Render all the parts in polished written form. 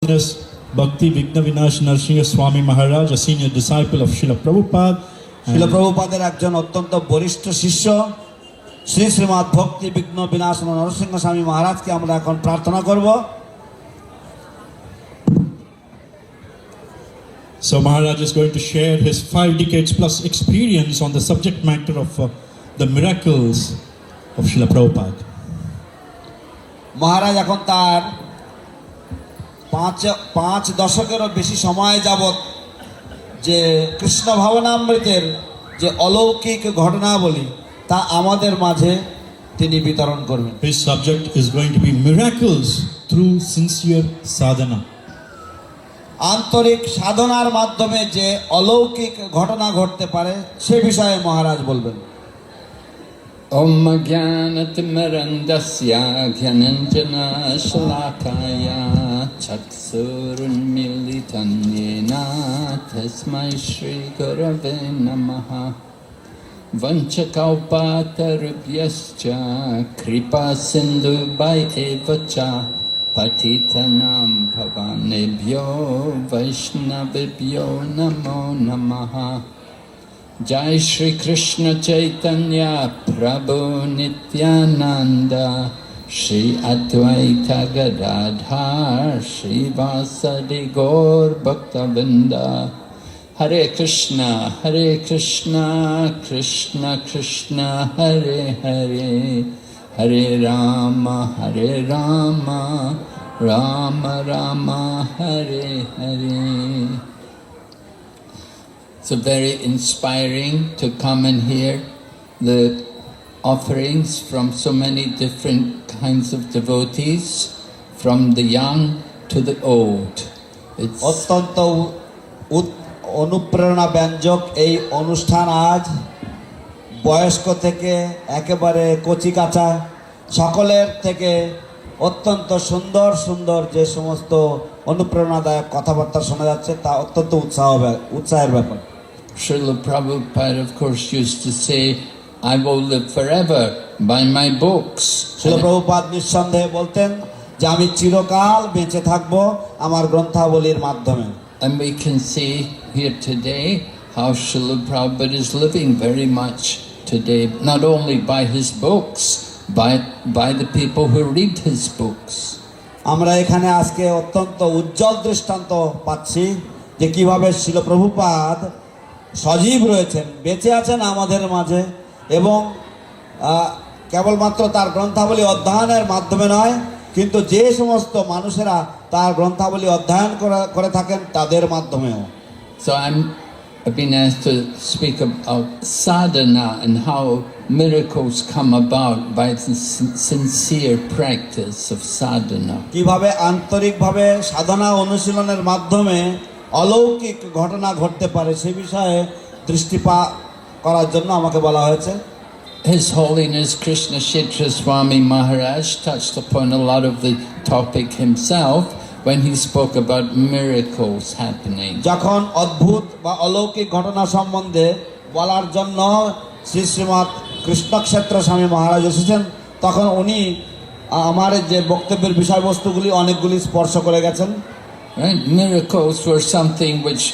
Bhakti Vigna Vinash Narasimha Swami Maharaj, a senior disciple of Srila Prabhupada. Srila Prabhupada একজন অত্যন্ত বরিষ্ঠ শিষ্য শ্রী শ্রীমৎ ভক্তি বিঘ্ন বিনাশ নরসিংহ স্বামী মহারাজকে আমরা এখন প্রার্থনা করব। So Maharaj is going to share his 5 decades plus experience on the subject matter of the miracles of Srila Prabhupada. মহারাজ এখন তার 5 দশকেরও বেশি সময় যাবত যে কৃষ্ণ ভাবনামৃতের যে অলৌকিক ঘটনাবলী তা আমাদের মাঝে তিনি বিতরণ করবেন। His subject is going to be miracles through sincere sadhana. আন্তরিক সাধনার মাধ্যমে যে অলৌকিক ঘটনা ঘটতে পারে সে বিষয়ে মহারাজ বলবেন। Om Jnanatimirandasya Gyananjana Shalakaya Chaksurunmilitan Yena Tasmai Shri Gurave Namaha Vanchakalpatarubhyascha Kripa Sindhu Bhaivacha Patitanam Bhavanebhyo Vaishnavibhyo Namo Namaha Jai Shri Krishna Chaitanya Prabhu Nityananda Shri Advaita Gadadhar Shri Vasadi Gaur Bhaktavinda Hare Krishna Krishna Krishna Hare Hare Hare Rama Rama Rama Hare Hare. So very inspiring to come and hear the offerings from so many different kinds of devotees, from the young to the old. It's অত্যন্ত অনুপ্রেরণা ব্যঞ্জক এই অনুষ্ঠান আজ বয়স্ক থেকে একেবারে কচিকাঁচা সকলের থেকে অত্যন্ত সুন্দর সুন্দর যে সমস্ত অনুপ্রেরণাদায়ক কথাবার্তা শোনা যাচ্ছে তা অত্যন্ত উৎসাহের ব্যাপার। Srila Prabhupada, of course, used to say, I will live forever by my books. Srila Prabhupada নিঃসন্দেহে বলতেন যে আমি চিরকাল বেঁচে থাকবো আমার গ্রন্থাবলীর মাধ্যমে। And we can see here today how Srila Prabhupada is living very much today, not only by his books, but by the people who read his books. আমরা এখানে আজকে অত্যন্ত উজ্জ্বল দৃষ্টান্ত পাচ্ছি যে কিভাবে শ্রীল প্রভুপাদ সজীব রয়েছেন, বেঁচে আছেন আমাদের মাঝে, এবং কেবলমাত্র তার গ্রন্থাবলী অধ্যয়নের মাধ্যমে নয়, কিন্তু যে সমস্ত মানুষেরা তার গ্রন্থাবলী অধ্যয়ন করে থাকেন তাদের মাধ্যমেও। So I've been asked to speak about sadhana and how miracles come about by the sincere practice of sadhana. কিভাবে আন্তরিকভাবে সাধনা অনুশীলনের মাধ্যমে অলৌকিক ঘটনা ঘটতে পারে সে বিষয়ে দৃষ্টিপাত করার জন্য আমাকে বলা হয়েছে। His Holiness Krishna Kshetra Swami Maharaj touched upon a lot of the topic himself when he spoke about miracles happening. যখন অদ্ভুত বা অলৌকিক ঘটনা সম্বন্ধে বলার জন্য শ্রী শ্রীমৎ কৃষ্ণক্ষেত্র স্বামী মহারাজ এসেছেন, তখন উনি আমার যে বক্তব্যের বিষয়বস্তুগুলি অনেকগুলি স্পর্শ করে গেছেন। Right? Miracles were something which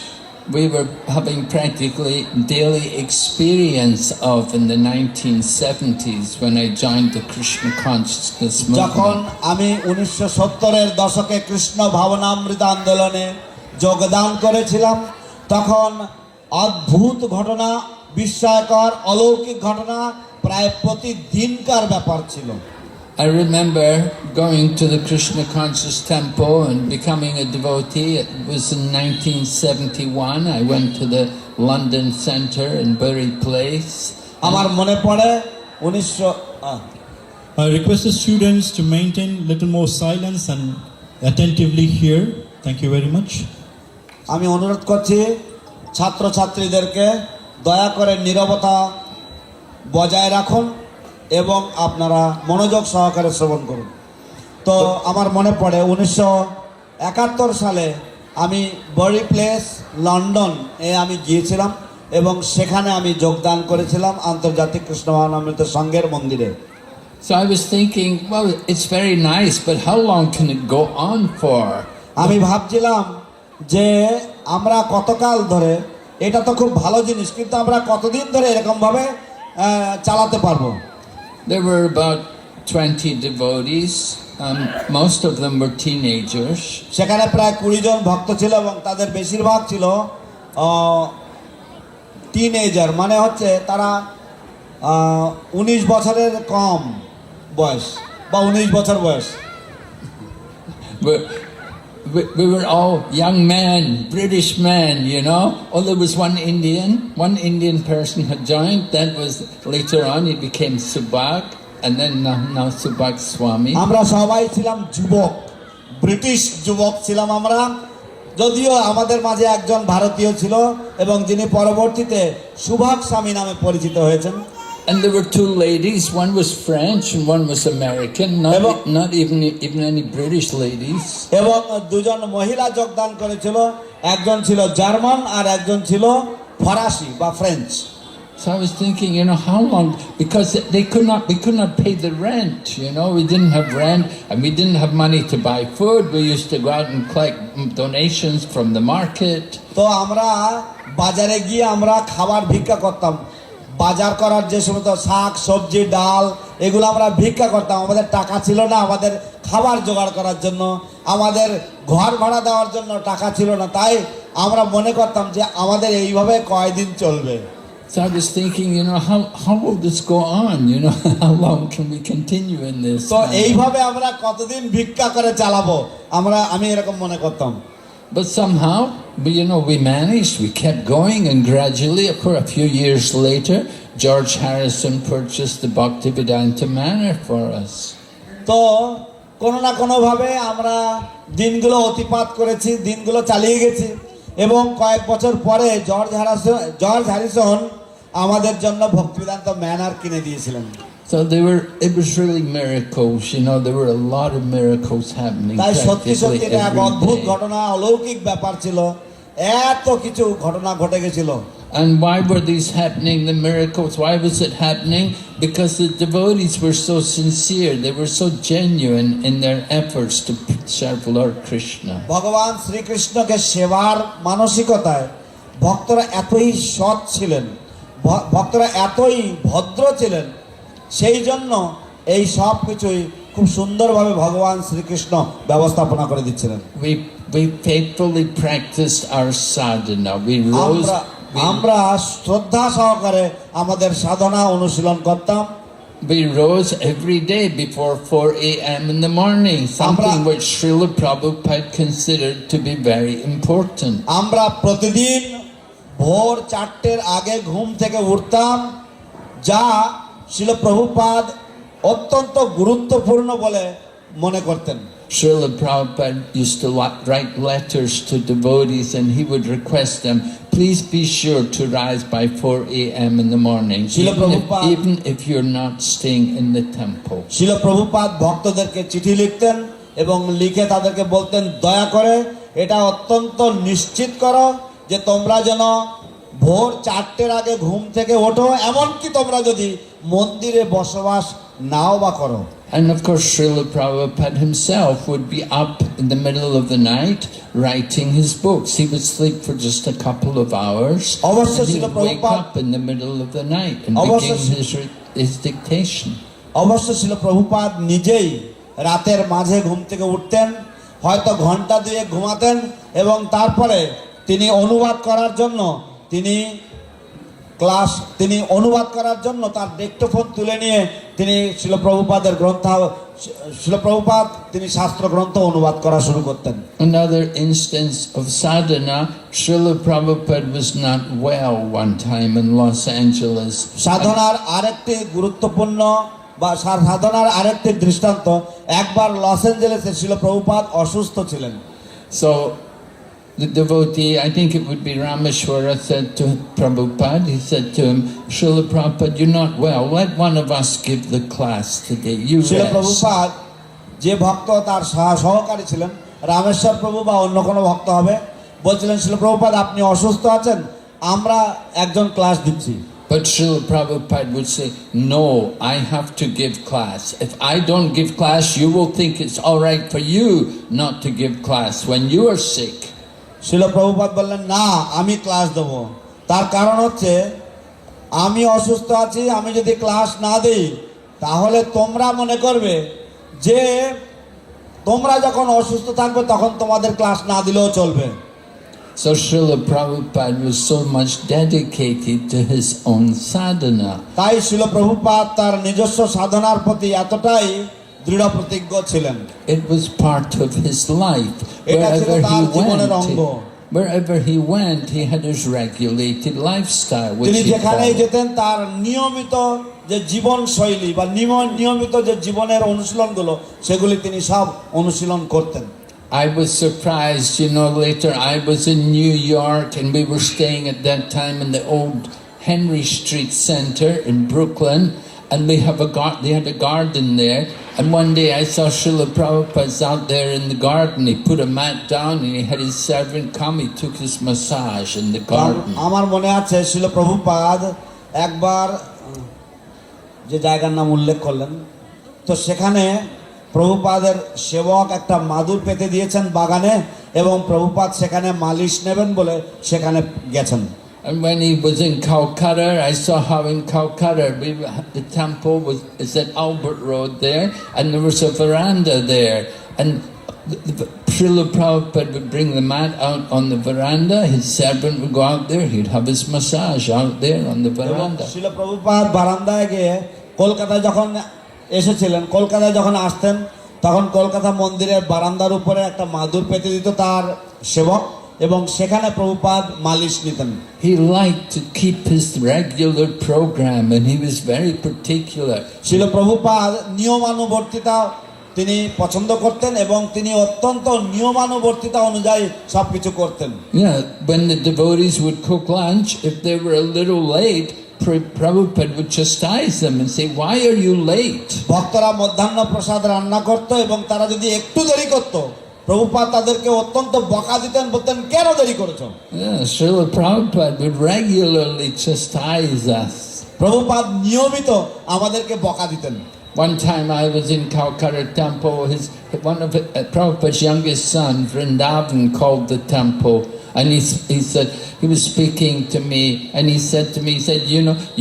we were having practically daily experience of in the 1970s when I joined the Krishna consciousness যখন movement. আমি 1970-এর দশকে কৃষ্ণ ভাবনামৃত আন্দোলনে যোগদান করেছিলাম, তখন অদ্ভুত ঘটনা, বিস্ময়কর অলৌকিক ঘটনা প্রায় প্রতিদিনকার ব্যাপার ছিল। I remember going to the Krishna Conscious Temple and becoming a devotee. It was in 1971. I went to the London Centre in Bury Place. আমার মনে পড়ে I request the students to maintain little more silence and attentively hear. Thank you very much. আমি অনুরোধ করছি ছাত্রছাত্রীদেরকে দয়া করে নীরবতা বজায় রাখুন এবং আপনারা মনোযোগ সহকারে শ্রবণ করুন। তো আমার মনে পড়ে 1971 সালে আমি বরি প্লেস লন্ডন আমি গিয়েছিলাম এবং সেখানে আমি যোগদান করেছিলাম আন্তর্জাতিক কৃষ্ণ ভাবনামৃত সংঘের মন্দিরে। So I was thinking, well, it's very nice, but how long can it go on for? আমি ভাবছিলাম যে আমরা কতকাল ধরে, এটা তো খুব ভালো জিনিস, কিন্তু আমরা কতদিন ধরে এরকম ভাবে চালাতে পারবো? There were about 20 devotees. Most of them were teenagers. সেখানে প্রায় 20 জন ভক্ত ছিল এবং তাদের বেশিরভাগ ছিল টিনেজার, মানে হচ্ছে তারা 19 বছরের কম বয়স বা 19 বছর বয়স। We were all young men, British men, you know. Oh, there was one Indian person had joined. That was later on, he became Subhag, and then now Subhag Swami. আমরা সবাই ছিলাম যুবক, ব্রিটিশ যুবক ছিলাম আমরা, যদিও আমাদের মাঝে একজন ভারতীয় ছিল এবং যিনি পরবর্তীতে সুভাগ স্বামী নামে পরিচিত হয়েছেন। And there were two ladies, one was French and one was American, not even any British ladies. এবং দুজন মহিলা যোগদান করেছিল, একজন ছিল জার্মান আর একজন ছিল ফরাসি বা French. So I was thinking, you know, how long, because we could not pay the rent, you know, we didn't have rent and we didn't have money to buy food. We used to go out and collect donations from the market. তো আমরা বাজারে গিয়ে আমরা খাবার ভিক্ষা করতাম, বাজার করার যে সমস্ত শাক সবজি ডাল এগুলো আমরা ভিক্ষা করতাম। আমাদের টাকা ছিল না আমাদের খাবার জোগাড় করার জন্য, আমাদের ঘর ভাড়া দেওয়ার জন্য টাকা ছিল না, তাই আমরা মনে করতাম যে আমাদের এইভাবে কয়দিন চলবে। So I was thinking, you know, how will this go on? You know, how long can we continue in this? তো এইভাবে আমরা কতদিন ভিক্ষা করে চালাবো, আমি এরকম মনে করতাম। But somehow, we managed, we kept going, and gradually, for a few years later, George Harrison purchased the Bhaktivedanta Manor for us. তো কোনো না কোনোভাবে আমরা দিনগুলো অতিপাত করেছি, দিনগুলো চালিয়ে গেছি এবং কয়েক বছর পরে জর্জ হ্যারিসন আমাদের জন্য ভক্তিবেদান্ত ম্যানার কিনে দিয়েছিলেন। So it was really miracles, there were a lot of miracles happening তাই সত্যি practically সত্যি এটা এক অদ্ভুত every day. ঘটনা, অলৌকিক ব্যাপার ছিল, এত কিছু ঘটনা ঘটে গেছিল। And why were these happening, the miracles? Why was it happening? Because the devotees were so sincere, they were so genuine in their efforts to serve Lord Krishna. ভগবান শ্রীকৃষ্ণকে সেবার মানসিকতায় ভক্তরা এতই সৎ ছিলেন, ভক্তরা এতই ভদ্র ছিলেন, সেই জন্য এই সব কিছুই খুব সুন্দরভাবে ভগবান শ্রীকৃষ্ণ ব্যবস্থাপনা করে দিচ্ছিলেন। We faithfully practiced our sadhana. আমরা শ্রদ্ধা সহকারে আমাদের সাধনা অনুশীলন করতাম। We rose every day before 4 a.m. in the morning, something which Srila Prabhupada considered to be very important. আমরা প্রতিদিন ভোর 4টের আগে ঘুম থেকে উঠতাম, যা শ্রীল প্রভুপাদ অত্যন্ত গুরুত্বপূর্ণ বলে মনে করতেন। Srila Prabhupada used to write letters to devotees and he would request them, please be sure to rise by 4 a.m. in the morning, even if you're not staying in the temple. Srila Prabhupada ভক্তদেরকে চিঠি লিখতেন এবং লিখে তাদেরকে বলতেন, দয়া করে এটা অত্যন্ত নিশ্চিত করো যে তোমরা যেন ভোর 4টের আগে ঘুম থেকে ওঠো, এমনকি তোমরা যদি মন্দিরে বসবাস নাও বা করো। And of course, Srila Prabhupada himself would be up in the middle of the night writing his books. He would sleep for just a couple of hours. And he would wake up in the middle of the night and begin his dictation. অবশ্য শ্রীল প্রভুপাদ নিজেই রাতের মাঝে ঘুম থেকে উঠতেন, হয়তো ঘন্টা দুয়েক ঘুমাতেন এবং তারপরে তিনি অনুবাদ করার জন্য তার ডিক্টোফোন তুলে নিয়ে তিনি শ্রীল প্রভুপাদ তিনি শাস্ত্র গ্রন্থ অনুবাদ করা শুরু করতেন। Another instance of sadhana, Srila Prabhupada was not well one time in Los Angeles. সাধনার আরেকটি দৃষ্টান্ত, একবার লস অ্যাঞ্জেলেসে শ্রীল প্রভুপাদ অসুস্থ ছিলেন। So the devotee, I think it would be Rameshwara, said to Prabhupada, he said to him, Srila Prabhupada, you're not well, let one of us give the class today, you Srila rest. Prabhupada, যে ভক্ত তার সহকারী ছিলেন, রামেশ্বর প্রভু বা অন্য কোনো ভক্ত হবে, বলছিলেন, শ্রীল প্রভুপাদ আপনি অসুস্থ আছেন, আমরা একজন ক্লাস দিচ্ছি। But Srila Prabhupada would say, no, I have to give class. If I don't give class, you will think it's all right for you not to give class when you are sick. শিল প্রভুপাদ বললেন না আমি class দেব, তার কারণ হচ্ছে আমি অসুস্থ আছি, আমি যদি ক্লাস না দিই তাহলে তোমরা মনে করবে যে তোমরা যখন অসুস্থ থাকবে তখন তোমাদের ক্লাস না দিলেও চলবে। So Srila Prabhupada was so much dedicated to his own sadhana. তাই শিল প্রভুপাদ তার নিজস্ব সাধনার প্রতি এতটাই দৃঢ় প্রতিজ্ঞ ছিলেন। It was part of his life. এটা ছিল তার জীবনের অঙ্গ। Wherever he went, he had his regulated lifestyle, which তিনি he যেখানেই followed. যেতেন তার নিয়মিত যে জীবন শৈলী বা নিয়মিত যে জীবনের অনুশীলনগুলো সেগুলি তিনি সব অনুশীলন করতেন। I was surprised, later I was in New York and we were staying at that time in the old Henry Street Center in Brooklyn, and they had a garden there, and one day I saw Srila Prabhupada out there in the garden. He put a mat down and he had his servant come, he took his massage in the garden. আমার মনে আছে শিল প্রভুপাদ একবার যে জায়গার নাম উল্লেখ করলেন, তো সেখানে প্রভুপাদের সেবক একটা মাদুর পেতে দিয়েছেন বাগানে, এবং প্রভুপাদ সেখানে মালিশ নেবেন বলে সেখানে গেছেন। And when he was in Calcutta, I saw how in Calcutta the temple is at Albert Road there, and there was a veranda there, and Srila Prabhupada would bring the mat out on the veranda, his servant would go out there, he'd have his massage out there on the veranda. শিল প্রভুপাদ বারান্দায় গিয়ে কলকাতায় যখন এসেছিলেন, কলকাতায় যখন আসতেন তখন কলকাতা মন্দিরের বারান্দার উপরে একটা মাদুর পেতে দিত তার সেবক, এবং সেখানে প্রভুপাদ মালিশ নিতেন। He liked to keep his regular program and he was very particular. শিল প্রভুপাদ নিয়মানুবর্তিতা তিনি পছন্দ করতেন এবং তিনি অত্যন্ত নিয়মানুবর্তিতা অনুযায়ী সবকিছু করতেন। Yeah, when the devotees would cook lunch, if they were a little late, Prabhupada would chastise them and say, why are you late? ভক্তরা মধ্যাহ্ন প্রসাদ রান্না করত এবং তারা যদি একটু দেরি করত প্রভুপাদ তাদেরকে অত্যন্ত বকা দিতেন, বলতেন কেন দেরি করেছো? Yeah, Srila Prabhupada would regularly chastise us. Prabhupada নিয়মিত আমাদেরকে বকা দিতেন। One time I was in Calcutta temple, one of Prabhupada's youngest son, Vrindavan, called the temple, and he said, he was speaking to me, and he said to me, he said,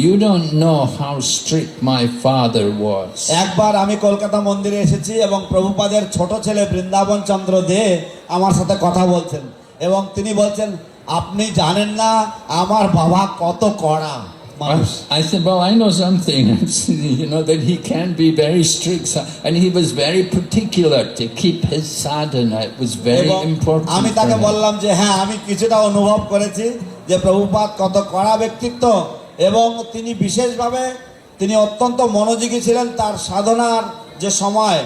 you don't know how strict my father was. একবার আমি কলকাতা মন্দিরে এসেছি এবং প্রভুপাদের ছোট ছেলে বৃন্দাবন চন্দ্র দে আমার সাথে কথা বলছেন, এবং তিনি বলছেন আপনি জানেন না আমার বাবা কত কড়া। I said, well, I know something, that he can be very strict, and he was very particular to keep his sadhana. It was very important. আমি তাকে বললাম যে হ্যাঁ আমি কিছুটা অনুভব করেছি যে প্রভুপাদ কত কড়া ব্যক্তিত্ব, এবং তিনি বিশেষভাবে তিনি অত্যন্ত মনোযোগী ছিলেন তার সাধনার যে সময়,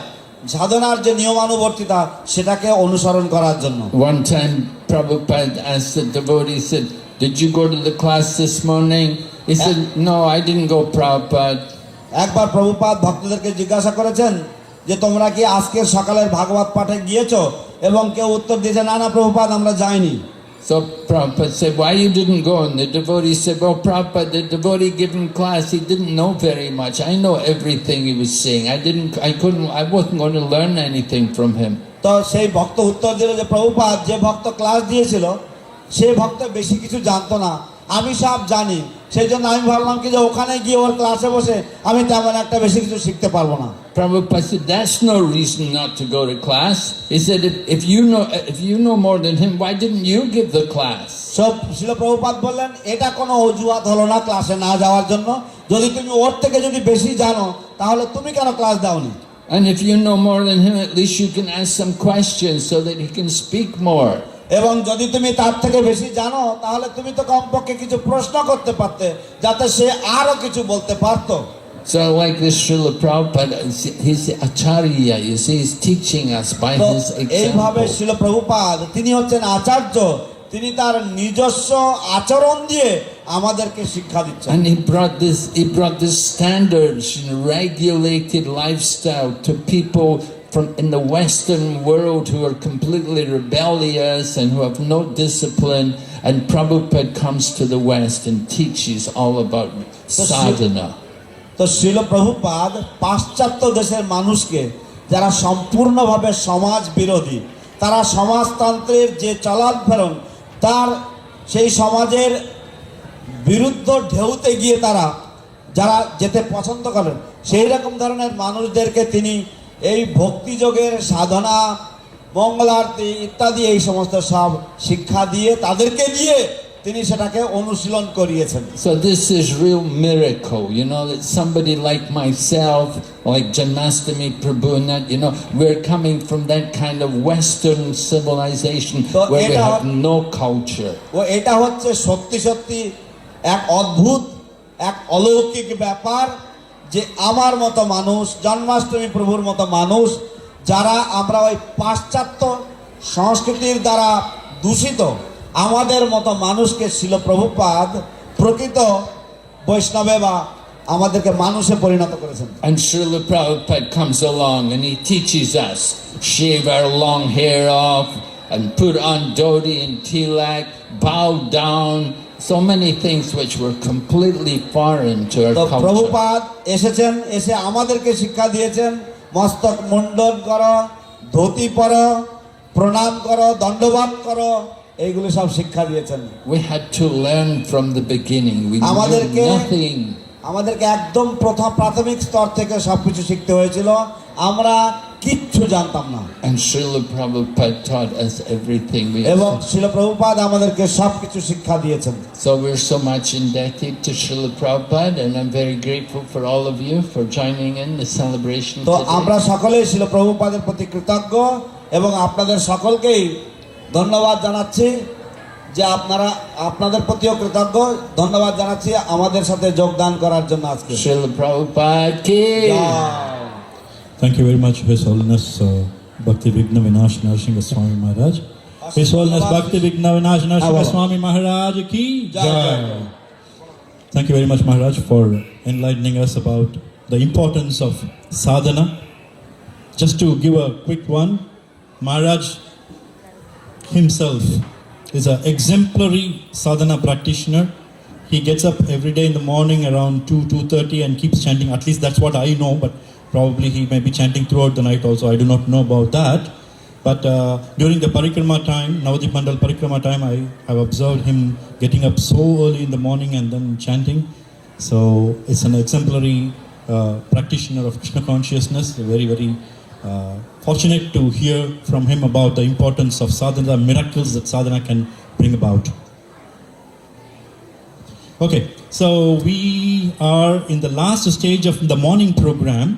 সাধনার যে নিয়মানুবর্তিতা সেটাকে অনুসরণ করার জন্য। One time Prabhupada asked the devotee, said, did you go to the class this morning? He said, no, I didn't go, Prabhupada. একবার প্রভুপাদ ভক্তদেরকে জিজ্ঞাসা করেছেন যে তোমরা কি আজকের সকালের ভাগবত পাঠে গিয়েছো, এবং কেউ উত্তর দিয়েছে না প্রভুপাদ আমরা যাইনি। So Prabhupada said, why you didn't go? And the devotee said, well, Prabhupada, the devotee giving class, he didn't know very much. I know everything he was saying. I wasn't going to learn anything from him. তো সেই ভক্ত উত্তর দিল যে প্রভুপাদ যে ভক্ত class দিয়েছিল সেই ভক্ত বেশি কিছু জানতো না, আমি সব জানি, সেই জন্য আমি ভাবলাম কি যে ওখানে গিয়ে ওর ক্লাসে বসে আমি তেমন একটা বেশি কিছু শিখতে পারবো না। Prabhupada said, that's no reason not to go to class. He said, if you know more than him, why didn't you give the class? সব শিল প্রভুপাদ বললেন এটা কোনো অজুহাত হলো না ক্লাসে না যাওয়ার জন্য, যদি তুমি ওর থেকে যদি বেশি জানো তাহলে তুমি কেন ক্লাস দাওনি? And if you know more than him, at least you can ask some questions so that he can speak more. এবং যদি তুমি তার থেকে বেশি জানো তাহলে তুমি তো কমপক্ষে কিছু প্রশ্ন করতে পারতে যাতে সে আরো কিছু বলতে পারতো। So like this Srila Prabhupada, he's the Acharya, you see, he's teaching us by his এইভাবে example. শিল প্রভুপাদ তিনি হচ্ছেন আচার্য, তিনি তার নিজস্ব আচরণ দিয়ে আমাদেরকে শিক্ষা দিচ্ছেন। And he brought this standards, regulated lifestyle to people in the Western world who are completely rebellious and who have no discipline, and Prabhupada comes to the West and teaches all about sadhana. তো শিল প্রভুপাদ পাশ্চাত্য দেশের মানুষকে যারা সম্পূর্ণভাবে সমাজ বিরোধী, তারা সমাজতন্ত্রের যে চলাফেরন তার সেই সমাজের বিরুদ্ধ ঢেউতে গিয়ে তারা যারা যেতে পছন্দ করেন সেই রকম ধরনের মানুষদেরকে তিনি এই ভক্তিযোগের সাধনা, মঙ্গলারতি ইত্যাদি এই সমস্ত সব শিক্ষা দিয়ে তাদেরকে দিয়ে তিনি সেটাকে অনুশীলন করিয়েছেন। So this is real miracle, you know, that somebody like myself, like Janmastami Prabhunath, you know, we're coming from that kind of Western civilization So where we এটা- have no culture. ও এটা হচ্ছে সত্যি সত্যি এক অদ্ভুত, এক অলৌকিক ব্যাপার যে আমার মতো মানুষ, জন্মাষ্টমী প্রভুর মতো মানুষ, যারা আমরা ওই পাশ্চাত্য সংস্কৃতির দ্বারা দূষিত আমাদের মতো মানুষকে শিল প্রভুপাদ প্রকৃত বৈষ্ণবে বা আমাদেরকে মানুষে পরিণত করেছেন। And Srila Prabhupada comes along and he teaches us, shave our long hair off and put on dhoti and tilak, bow down, so many things which were completely foreign to our তো culture. Prabhupada এসেছেন, এসে আমাদেরকে শিক্ষা দিয়েছেন মস্তক মুন্ডন করো, ধুতি পরো, প্রণাম করো, দণ্ডবাদ করো, এইগুলো সব শিক্ষা দিয়েছেন। We had to learn from the beginning. We knew আমাদেরকে nothing. আমাদেরকে একদম প্রাথমিক স্তর থেকে সবকিছু শিখতে হয়েছিল, আমরা কিচ্ছু জানতাম না And Srila Prabhupada taught us everything. এবং শিল প্রভুপাদ আমাদেরকে সবকিছু শিক্ষা দিয়েছেন। So we're so much indebted to Srila Prabhupada, and I'm very grateful for all of you for joining in the celebration তো আমরা today. সকলেই শিল প্রভুপাদের প্রতি কৃতজ্ঞ এবং আপনাদের সকলকেই ধন্যবাদ জানাচ্ছি যে আপনারা আপনাদের প্রতিও কৃতজ্ঞ, ধন্যবাদ জানাচ্ছি আমাদের সাথে যোগদান করার জন্য আজকে। Srila Prabhupada ki. Joy. Thank you very much, His Holiness Bhakti Vigna Vinash Narasimha Swami Maharaj. His Holiness Bhakti Vigna Vinash Narasimha Swami Maharaj ki jai. Thank you very much, Maharaj, for enlightening us about the importance of sadhana. Just to give a quick one, Maharaj himself is an exemplary sadhana practitioner. He gets up every day in the morning around 2:30 and keeps chanting. At least that's what I know, but probably he may be chanting throughout the night also. I do not know about that. But during the parikrama time, Navadip Mandal parikrama time, I have observed him getting up so early in the morning and then chanting. So it's an exemplary practitioner of Krishna consciousness. Very, very fortunate to hear from him about the importance of sadhana, miracles that sadhana can bring about. Okay, so we are in the last stage of the morning program.